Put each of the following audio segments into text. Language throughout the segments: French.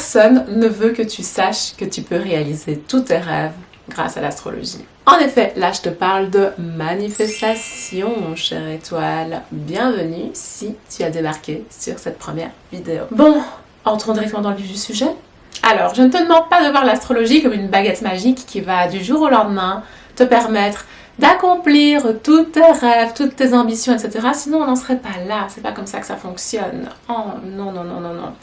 Personne ne veut que tu saches que tu peux réaliser tous tes rêves grâce à l'astrologie. En effet, là je te parle de manifestation, chère étoile. Bienvenue si tu as débarqué sur cette première vidéo. Bon, entrons directement dans le vif du sujet. Alors, je ne te demande pas de voir l'astrologie comme une baguette magique qui va du jour au lendemain te permettre d'accomplir tous tes rêves, toutes tes ambitions, etc. Sinon, on n'en serait pas là. C'est pas comme ça que ça fonctionne. Oh, non, non, non, non, non.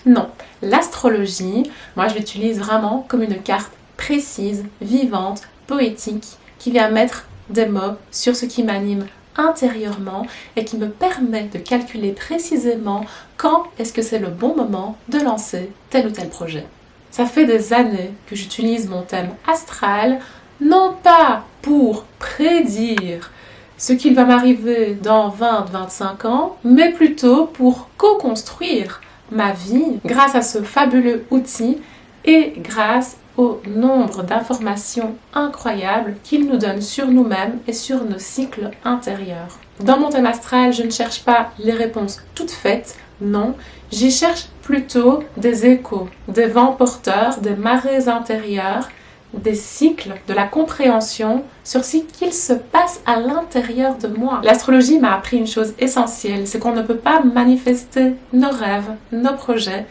Non, l'astrologie, moi, je l'utilise vraiment comme une carte précise, vivante, poétique, qui vient mettre des mots sur ce qui m'anime intérieurement et qui me permet de calculer précisément quand est-ce que c'est le bon moment de lancer tel ou tel projet. Ça fait des années que j'utilise mon thème astral, non pas pour prédire ce qu'il va m'arriver dans 20-25 ans, mais plutôt pour co-construire ma vie grâce à ce fabuleux outil et grâce au nombre d'informations incroyables qu'il nous donne sur nous-mêmes et sur nos cycles intérieurs. Dans mon thème astral, je ne cherche pas les réponses toutes faites, non, j'y cherche plutôt des échos, des vents porteurs, des marées intérieures, des cycles, de la compréhension sur ce qu'il se passe à l'intérieur de moi. L'astrologie m'a appris une chose essentielle, c'est qu'on ne peut pas manifester nos rêves, nos projets,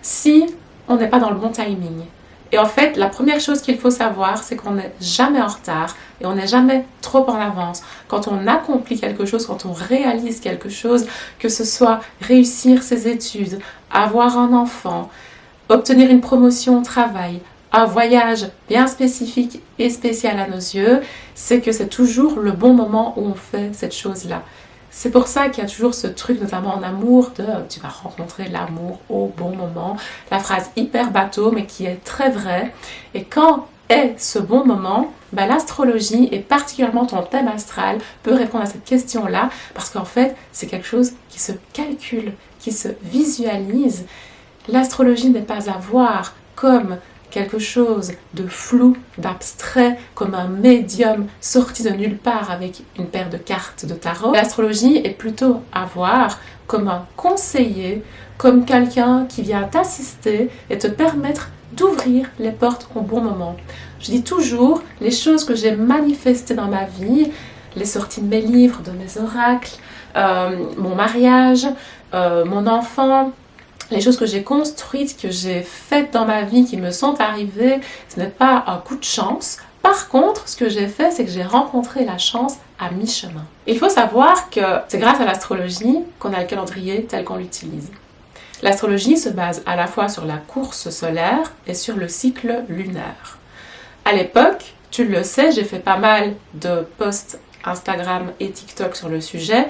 si on n'est pas dans le bon timing. Et en fait, la première chose qu'il faut savoir, c'est qu'on n'est jamais en retard et on n'est jamais trop en avance. Quand on accomplit quelque chose, quand on réalise quelque chose, que ce soit réussir ses études, avoir un enfant, obtenir une promotion au travail, un voyage bien spécifique et spécial à nos yeux, c'est que c'est toujours le bon moment où on fait cette chose-là. C'est pour ça qu'il y a toujours ce truc, notamment en amour, de tu vas rencontrer l'amour au bon moment. La phrase hyper bateau, mais qui est très vraie. Et quand est ce bon moment, l'astrologie, et particulièrement ton thème astral, peut répondre à cette question-là, parce qu'en fait, c'est quelque chose qui se calcule, qui se visualise. L'astrologie n'est pas à voir comme quelque chose de flou, d'abstrait, comme un médium sorti de nulle part avec une paire de cartes de tarot. L'astrologie est plutôt à voir comme un conseiller, comme quelqu'un qui vient t'assister et te permettre d'ouvrir les portes au bon moment. Je dis toujours les choses que j'ai manifestées dans ma vie, les sorties de mes livres, de mes oracles, mon mariage, mon enfant, les choses que j'ai construites, que j'ai faites dans ma vie, qui me sont arrivées, ce n'est pas un coup de chance. Par contre, ce que j'ai fait, c'est que j'ai rencontré la chance à mi-chemin. Il faut savoir que c'est grâce à l'astrologie qu'on a le calendrier tel qu'on l'utilise. L'astrologie se base à la fois sur la course solaire et sur le cycle lunaire. À l'époque, tu le sais, j'ai fait pas mal de posts Instagram et TikTok sur le sujet.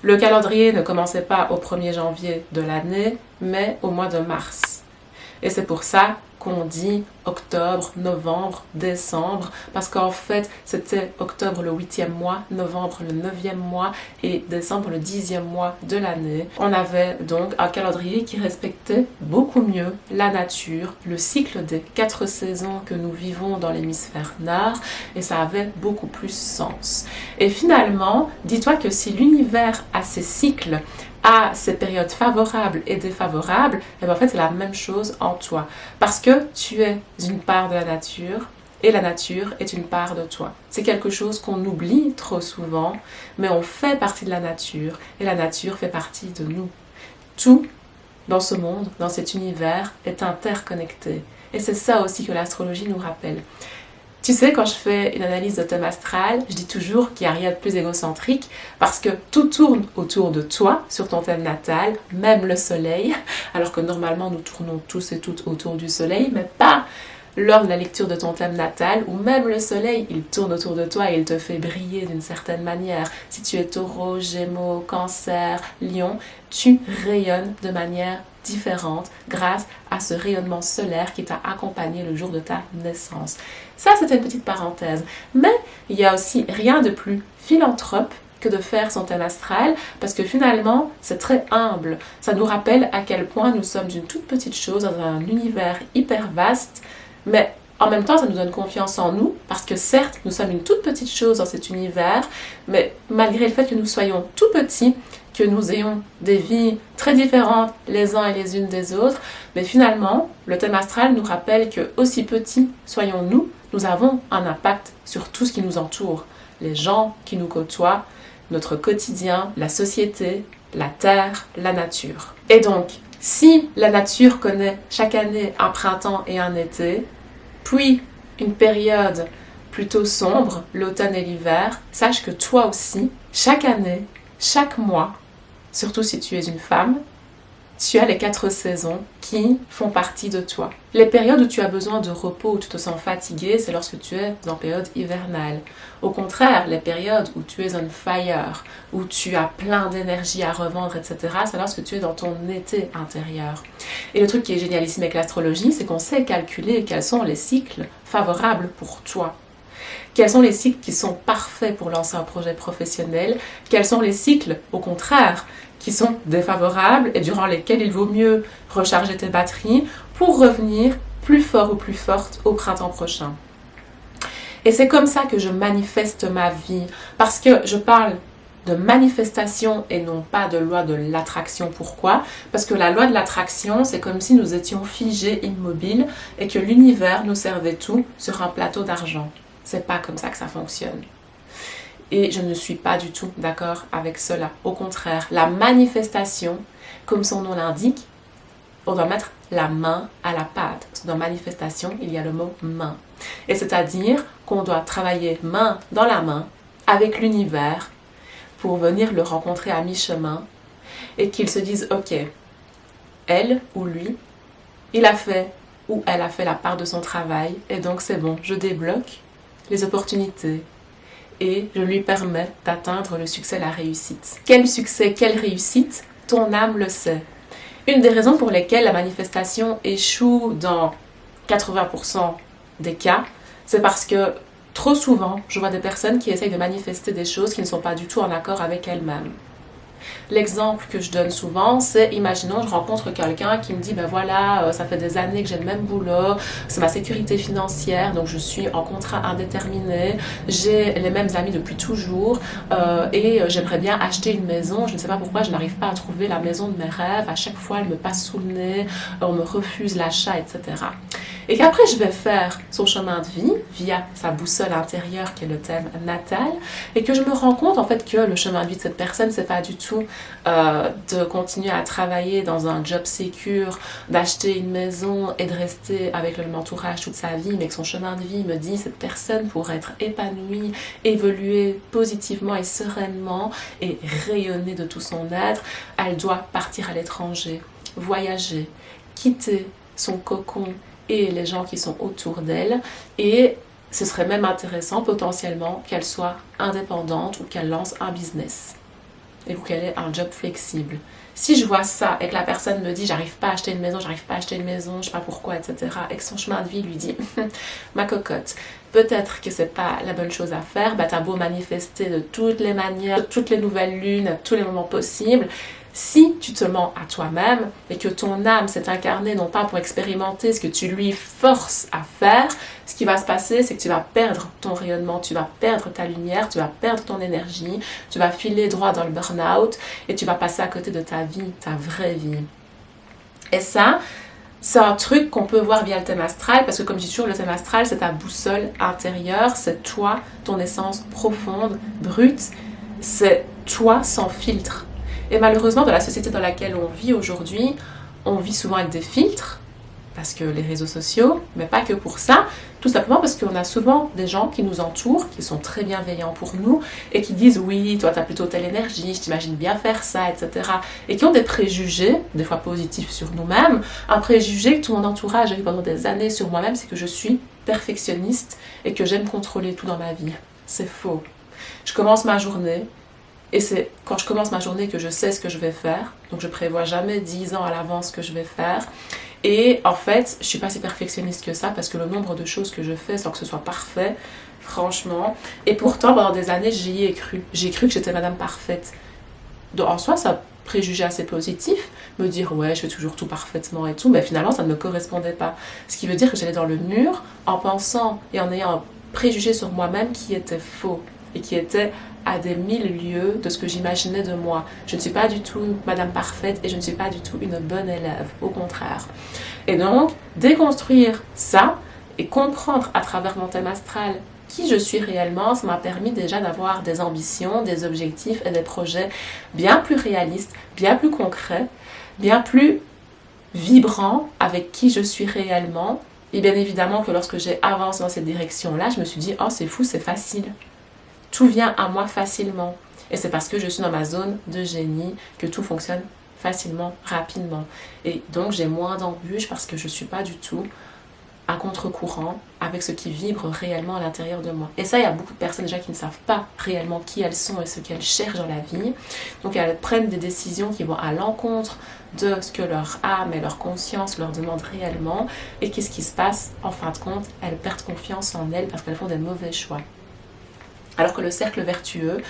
Le calendrier ne commençait pas au 1er janvier de l'année, mais au mois de mars. Et c'est pour ça qu'on dit octobre, novembre, décembre, parce qu'en fait, c'était octobre le 8e mois, novembre le 9e mois et décembre le 10e mois de l'année. On avait donc un calendrier qui respectait beaucoup mieux la nature, le cycle des 4 saisons que nous vivons dans l'hémisphère nord, et ça avait beaucoup plus sens. Et finalement, dis-toi que si l'univers a ses cycles, à ces périodes favorables et défavorables, et en fait c'est la même chose en toi. Parce que tu es une part de la nature et la nature est une part de toi. C'est quelque chose qu'on oublie trop souvent, mais on fait partie de la nature et la nature fait partie de nous. Tout dans ce monde, dans cet univers, est interconnecté. Et c'est ça aussi que l'astrologie nous rappelle. Tu sais, quand je fais une analyse de thème astral, je dis toujours qu'il n'y a rien de plus égocentrique parce que tout tourne autour de toi, sur ton thème natal, même le soleil, alors que normalement nous tournons tous et toutes autour du soleil, mais pas lors de la lecture de ton thème natal, où même le soleil, il tourne autour de toi et il te fait briller d'une certaine manière. Si tu es taureau, gémeaux, cancer, lion, tu rayonnes de manière différente grâce à ce rayonnement solaire qui t'a accompagné le jour de ta naissance. Ça, c'était une petite parenthèse. Mais il y a aussi rien de plus philanthrope que de faire son thème astral, parce que finalement, c'est très humble. Ça nous rappelle à quel point nous sommes une toute petite chose dans un univers hyper vaste, mais en même temps, ça nous donne confiance en nous, parce que certes, nous sommes une toute petite chose dans cet univers, mais malgré le fait que nous soyons tout petits, que nous ayons des vies très différentes les uns et les unes des autres, Mais finalement, le thème astral nous rappelle que aussi petits soyons-nous, nous avons un impact sur tout ce qui nous entoure, les gens qui nous côtoient, notre quotidien, la société, la terre, la nature. Et donc, si la nature connaît chaque année un printemps et un été, puis une période plutôt sombre, l'automne et l'hiver, sache que toi aussi, chaque année, chaque mois, surtout si tu es une femme, tu as les 4 saisons qui font partie de toi. Les périodes où tu as besoin de repos, où tu te sens fatigué, c'est lorsque tu es en période hivernale. Au contraire, les périodes où tu es on fire, où tu as plein d'énergie à revendre, etc., c'est lorsque tu es dans ton été intérieur. Et le truc qui est génialissime avec l'astrologie, c'est qu'on sait calculer quels sont les cycles favorables pour toi. Quels sont les cycles qui sont parfaits pour lancer un projet professionnel? Quels sont les cycles, au contraire, qui sont défavorables et durant lesquels il vaut mieux recharger tes batteries pour revenir plus fort ou plus forte au printemps prochain? Et c'est comme ça que je manifeste ma vie, parce que je parle de manifestation et non pas de loi de l'attraction. Pourquoi? Parce que la loi de l'attraction, c'est comme si nous étions figés, immobiles, et que l'univers nous servait tout sur un plateau d'argent. C'est pas comme ça que ça fonctionne. Et je ne suis pas du tout d'accord avec cela. Au contraire, la manifestation, comme son nom l'indique, on doit mettre la main à la pâte. Dans manifestation, il y a le mot main. Et c'est-à-dire qu'on doit travailler main dans la main avec l'univers pour venir le rencontrer à mi-chemin et qu'il se dise, ok, elle ou lui, il a fait ou elle a fait la part de son travail et donc c'est bon, je débloque les opportunités et je lui permets d'atteindre le succès, la réussite. Quel succès, quelle réussite? Ton âme le sait. Une des raisons pour lesquelles la manifestation échoue dans 80% des cas, c'est parce que trop souvent, je vois des personnes qui essayent de manifester des choses qui ne sont pas du tout en accord avec elles-mêmes. L'exemple que je donne souvent, c'est, imaginons, je rencontre quelqu'un qui me dit, ben voilà, ça fait des années que j'ai le même boulot, c'est ma sécurité financière, donc je suis en contrat indéterminé, j'ai les mêmes amis depuis toujours, et j'aimerais bien acheter une maison, je ne sais pas pourquoi je n'arrive pas à trouver la maison de mes rêves, à chaque fois elle me passe sous le nez, on me refuse l'achat, etc. Et qu'après je vais faire son chemin de vie via sa boussole intérieure qui est le thème natal, et que je me rends compte en fait que le chemin de vie de cette personne, c'est pas du tout de continuer à travailler dans un job sécure, d'acheter une maison et de rester avec le même entourage toute sa vie, mais que son chemin de vie me dit cette personne pour être épanouie, évoluer positivement et sereinement et rayonner de tout son être, elle doit partir à l'étranger, voyager, quitter son cocon et les gens qui sont autour d'elle, et ce serait même intéressant potentiellement qu'elle soit indépendante ou qu'elle lance un business et qu'elle ait un job flexible. Si je vois ça et que la personne me dit j'arrive pas à acheter une maison, je sais pas pourquoi, etc., et que son chemin de vie lui dit ma cocotte, peut-être que c'est pas la bonne chose à faire, bah t'as beau manifester de toutes les manières, toutes les nouvelles lunes, à tous les moments possibles, si tu te mens à toi-même et que ton âme s'est incarnée non pas pour expérimenter ce que tu lui forces à faire, ce qui va se passer, c'est que tu vas perdre ton rayonnement, tu vas perdre ta lumière, tu vas perdre ton énergie, tu vas filer droit dans le burn-out et tu vas passer à côté de ta vie, ta vraie vie. Et ça, c'est un truc qu'on peut voir via le thème astral, parce que comme je dis toujours, le thème astral, c'est ta boussole intérieure, c'est toi, ton essence profonde, brute, c'est toi sans filtre. Et malheureusement, dans la société dans laquelle on vit aujourd'hui, on vit souvent avec des filtres, parce que les réseaux sociaux, mais pas que pour ça, tout simplement parce qu'on a souvent des gens qui nous entourent, qui sont très bienveillants pour nous, et qui disent oui, toi t'as plutôt telle énergie, je t'imagine bien faire ça, etc. Et qui ont des préjugés, des fois positifs sur nous-mêmes, un préjugé que tout mon entourage a eu pendant des années sur moi-même, c'est que je suis perfectionniste et que j'aime contrôler tout dans ma vie. C'est faux. Je commence ma journée, et c'est quand je commence ma journée que je sais ce que je vais faire. Donc je prévois jamais 10 ans à l'avance ce que je vais faire. Et en fait, je suis pas si perfectionniste que ça parce que le nombre de choses que je fais sans que ce soit parfait, franchement. Et pourtant, pendant des années, j'y ai cru. J'ai cru que j'étais madame parfaite. Donc en soi, ça préjugé assez positif, me dire ouais, je fais toujours tout parfaitement et tout, mais finalement, ça ne me correspondait pas. Ce qui veut dire que j'allais dans le mur en pensant et en ayant un préjugé sur moi-même qui était faux et qui était à des mille lieues de ce que j'imaginais de moi. Je ne suis pas du tout Madame Parfaite et je ne suis pas du tout une bonne élève, au contraire. Et donc, déconstruire ça et comprendre à travers mon thème astral qui je suis réellement, ça m'a permis déjà d'avoir des ambitions, des objectifs et des projets bien plus réalistes, bien plus concrets, bien plus vibrants avec qui je suis réellement. Et bien évidemment que lorsque j'ai avancé dans cette direction-là, je me suis dit, oh c'est fou, c'est facile. Tout vient à moi facilement. Et c'est parce que je suis dans ma zone de génie que tout fonctionne facilement, rapidement. Et donc j'ai moins d'embûches parce que je ne suis pas du tout à contre-courant avec ce qui vibre réellement à l'intérieur de moi. Et ça, il y a beaucoup de personnes déjà qui ne savent pas réellement qui elles sont et ce qu'elles cherchent dans la vie. Donc elles prennent des décisions qui vont à l'encontre de ce que leur âme et leur conscience leur demandent réellement. Et qu'est-ce qui se passe? En fin de compte, elles perdent confiance en elles parce qu'elles font des mauvais choix. Alors que le cercle vertueux,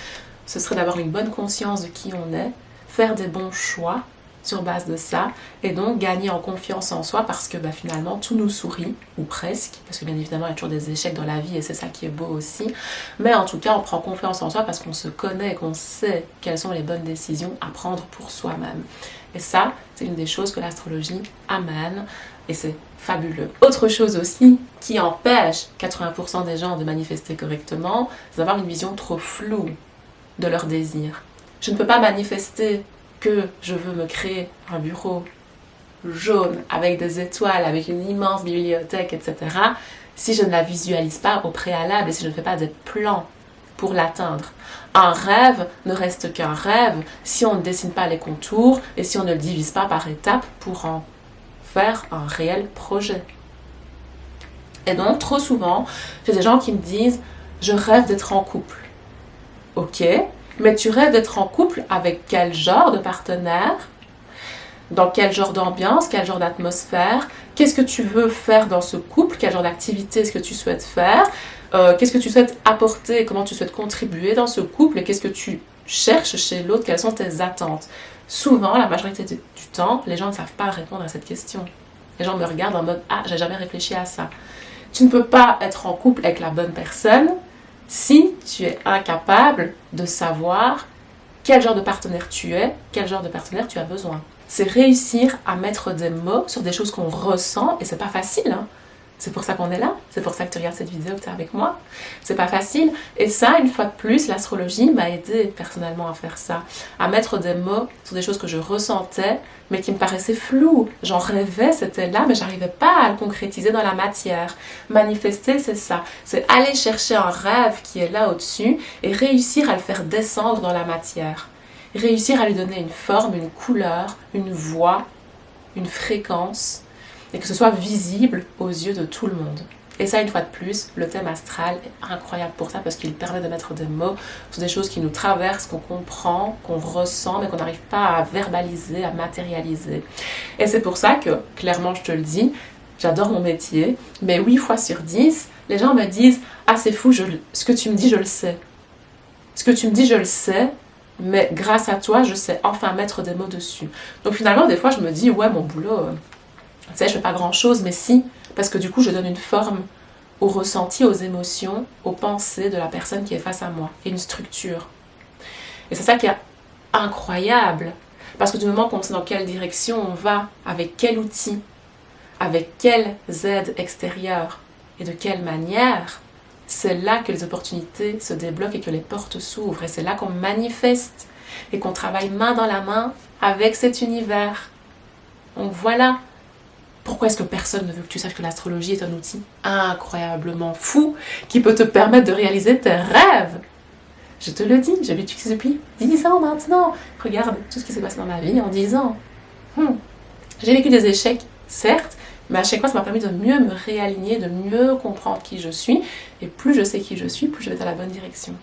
ce serait d'avoir une bonne conscience de qui on est, faire des bons choix sur base de ça, et donc gagner en confiance en soi parce que finalement tout nous sourit, ou presque, parce que bien évidemment il y a toujours des échecs dans la vie et c'est ça qui est beau aussi, mais en tout cas on prend confiance en soi parce qu'on se connaît et qu'on sait quelles sont les bonnes décisions à prendre pour soi-même. Et ça, c'est une des choses que l'astrologie amène et c'est fabuleux. Autre chose aussi qui empêche 80% des gens de manifester correctement, c'est d'avoir une vision trop floue de leurs désirs. Je ne peux pas manifester que je veux me créer un bureau jaune avec des étoiles, avec une immense bibliothèque, etc. si je ne la visualise pas au préalable et si je ne fais pas des plans pour l'atteindre. Un rêve ne reste qu'un rêve si on ne dessine pas les contours et si on ne le divise pas par étapes pour en faire un réel projet. Et donc, trop souvent, j'ai des gens qui me disent « je rêve d'être en couple ». Ok, mais tu rêves d'être en couple avec quel genre de partenaire? Dans quel genre d'ambiance? Quel genre d'atmosphère? Qu'est-ce que tu veux faire dans ce couple? Quel genre d'activité est-ce que tu souhaites faire? Qu'est-ce que tu souhaites apporter? Comment tu souhaites contribuer dans ce couple? Et qu'est-ce que tu cherches chez l'autre? Quelles sont tes attentes? Souvent, la majorité du temps, les gens ne savent pas répondre à cette question. Les gens me regardent en mode « Ah, j'ai jamais réfléchi à ça ». Tu ne peux pas être en couple avec la bonne personne si tu es incapable de savoir quel genre de partenaire tu es, quel genre de partenaire tu as besoin. C'est réussir à mettre des mots sur des choses qu'on ressent, et c'est pas facile, hein. C'est pour ça qu'on est là, c'est pour ça que tu regardes cette vidéo, que tu es avec moi. C'est pas facile. Et ça, une fois de plus, l'astrologie m'a aidé personnellement à faire ça. À mettre des mots sur des choses que je ressentais, mais qui me paraissaient floues. J'en rêvais, c'était là, mais j'arrivais pas à le concrétiser dans la matière. Manifester, c'est ça. C'est aller chercher un rêve qui est là au-dessus et réussir à le faire descendre dans la matière. Réussir à lui donner une forme, une couleur, une voix, une fréquence, et que ce soit visible aux yeux de tout le monde. Et ça, une fois de plus, le thème astral est incroyable pour ça parce qu'il permet de mettre des mots sur des choses qui nous traversent, qu'on comprend, qu'on ressent, mais qu'on n'arrive pas à verbaliser, à matérialiser. Et c'est pour ça que, clairement, je te le dis, j'adore mon métier, mais 8 fois sur 10, les gens me disent « Ah, c'est fou, ce que tu me dis, je le sais. Ce que tu me dis, je le sais, mais grâce à toi, je sais enfin mettre des mots dessus. » Donc finalement, des fois, je me dis « Ouais, mon boulot... tu sais, je fais pas grand-chose, mais si, parce que du coup, je donne une forme au ressenti, aux émotions, aux pensées de la personne qui est face à moi, et une structure. Et c'est ça qui est incroyable, parce que du moment qu'on sait dans quelle direction on va, avec quel outil, avec quelles aides extérieures, et de quelle manière, c'est là que les opportunités se débloquent et que les portes s'ouvrent, et c'est là qu'on manifeste, et qu'on travaille main dans la main avec cet univers. Donc voilà. Pourquoi est-ce que personne ne veut que tu saches que l'astrologie est un outil incroyablement fou qui peut te permettre de réaliser tes rêves? Je te le dis, je l'utilise depuis 10 ans maintenant. Regarde tout ce qui s'est passé dans ma vie en 10 ans. J'ai vécu des échecs, certes, mais à chaque fois ça m'a permis de mieux me réaligner, de mieux comprendre qui je suis. Et plus je sais qui je suis, plus je vais dans la bonne direction.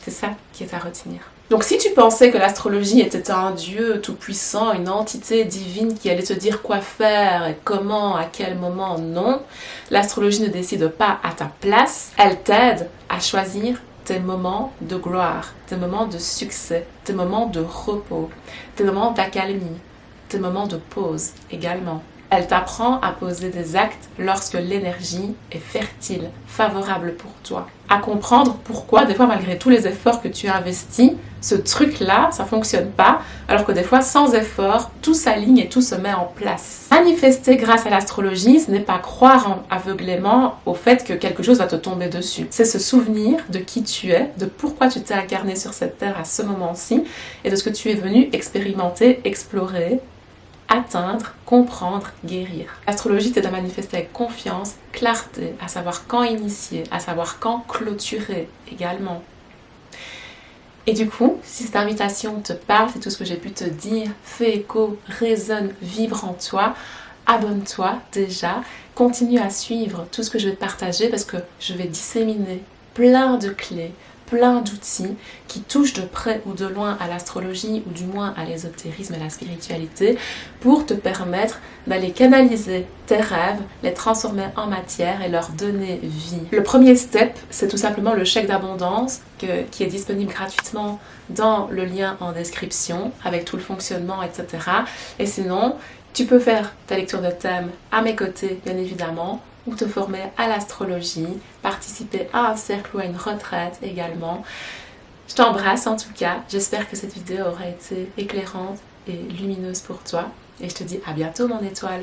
C'est ça qui est à retenir. Donc si tu pensais que l'astrologie était un dieu tout-puissant, une entité divine qui allait te dire quoi faire et comment, à quel moment, non. L'astrologie ne décide pas à ta place. Elle t'aide à choisir tes moments de gloire, tes moments de succès, tes moments de repos, tes moments d'accalmie, tes moments de pause également. Elle t'apprend à poser des actes lorsque l'énergie est fertile, favorable pour toi. À comprendre pourquoi, des fois, malgré tous les efforts que tu investis, ce truc-là, ça fonctionne pas, alors que des fois, sans effort, tout s'aligne et tout se met en place. Manifester grâce à l'astrologie, ce n'est pas croire aveuglément au fait que quelque chose va te tomber dessus. C'est se souvenir de qui tu es, de pourquoi tu t'es incarné sur cette terre à ce moment-ci, et de ce que tu es venu expérimenter, explorer, atteindre, comprendre, guérir. L'astrologie t'aide à manifester avec confiance, clarté, à savoir quand initier, à savoir quand clôturer également. Et du coup, si cette invitation te parle, si tout ce que j'ai pu te dire fait écho, résonne, vibre en toi, abonne-toi déjà, continue à suivre tout ce que je vais te partager parce que je vais disséminer plein de clés, plein d'outils qui touchent de près ou de loin à l'astrologie ou du moins à l'ésotérisme et la spiritualité pour te permettre d'aller canaliser tes rêves, les transformer en matière et leur donner vie. Le premier step, c'est tout simplement le chèque d'abondance qui est disponible gratuitement dans le lien en description avec tout le fonctionnement, etc. Et sinon, tu peux faire ta lecture de thème à mes côtés, bien évidemment, ou te former à l'astrologie, participer à un cercle ou à une retraite également. Je t'embrasse en tout cas, j'espère que cette vidéo aura été éclairante et lumineuse pour toi et je te dis à bientôt mon étoile.